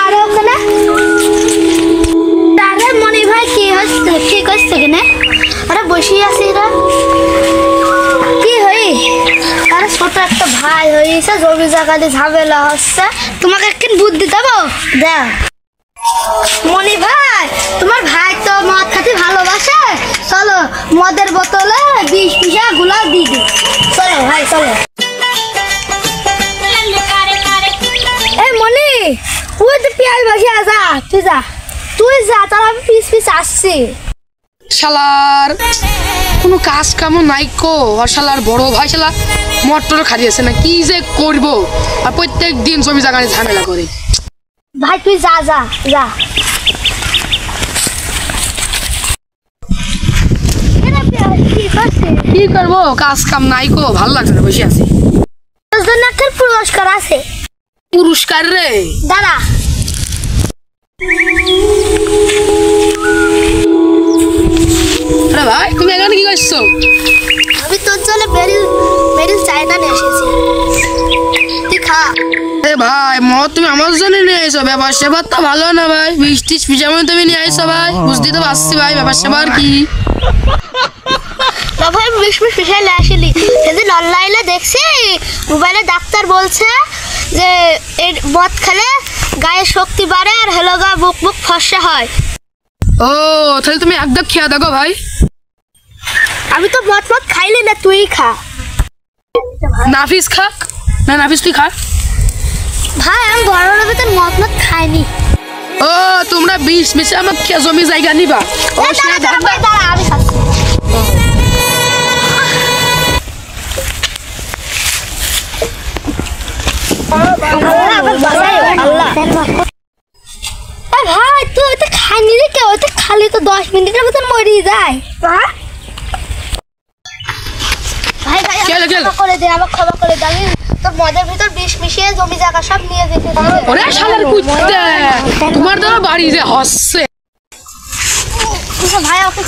কারে ওখানে তারে মনি ভাই কি হচ্ছে কি করছে কেন আরে বসে আছি রে কি হই আরে ছোট একটা ভাই হইছে জমি জায়গাতে ঝামেলা হচ্ছে তোমাকে একদিন বুদ্ধি দেবো দে মনি ভাই তোমার ভাই তো মদ খেতে ভালোবাসে চলো মদের বোতলে 20 পয়সা গুলা দিয়ে দি চলো ভাই চলো এই মনি ওই তো পেঁয়াজ বসে যা তুই যা তার আমি পিস আসছি শালার কোনো কাজ কামও নাই কো আর শালার বড় ভাই শালা মটর খাইয়েছে না কি যে করবো আর প্রত্যেক দিন জমি জায়গায় ঝামেলা করে ভাই তুই যা যা যা কি করবো কাজ কাম নাই কো ভালো লাগছে না বসে আছি পুরস্কার আছে পুরস্কার রে দাঁড়া আরে ভাই তুমি এখানে কি করছো আমি তোর জন্য মেরিল চায়না নিয়ে এসেছি তুই খা এ ভাই মদ তুমি আমার জন্য নিয়ে আইছো ব্যাপার সেবার তো ভালো না ভাই 20-30 পিসা মতো তুমি নিয়ে আইছো ভাই বুঝতে তো পারছি ভাই ব্যাপার সেবার কি না ভাই 20 পিসা নিয়ে আসিনি সেদিন অনলাইনে দেখছি মোবাইলে ডাক্তার বলছে যে এই মদ খেলে গায়ে শক্তি বাড়ে আর হেলোগা বুক ফর্সা হয় ও তাহলে তুমি একদম খেয়া দেখো ভাই আমি তো মদ খাইলি না তুই খা নাফিস খাক না নাফিস তুই খা ভাই আমি বড় ভিতর মদ খাইনি ও তোমরা 20 পিসা আমার জমি জায়গা নিবা ও সে দাঁড়া আমি খাচ্ছি ভাই তুই ওটা খাইনি রে কেউ ওটা খালি তো 10 মিনিটের মতন মরে যায় ভাই ক্ষমা করে দে আমাকে ক্ষমা করে দে আমি তোর মদের ভিতর বিষ মিশিয়ে জমি জায়গা সব নিয়ে যেতে ওরে শালার কুত্তে তোমার তো বাড়ি যে হচ্ছে ভাই ওকে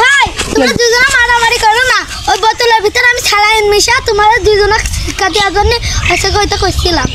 ভাই তোমরা দুজনে মারামারি করো না ওই বোতলের ভিতর আমি স্যালাইন মিশা তোমাদের দুজনে শিক্ষা দেওয়ার জন্য এসে কইতে কইছিলাম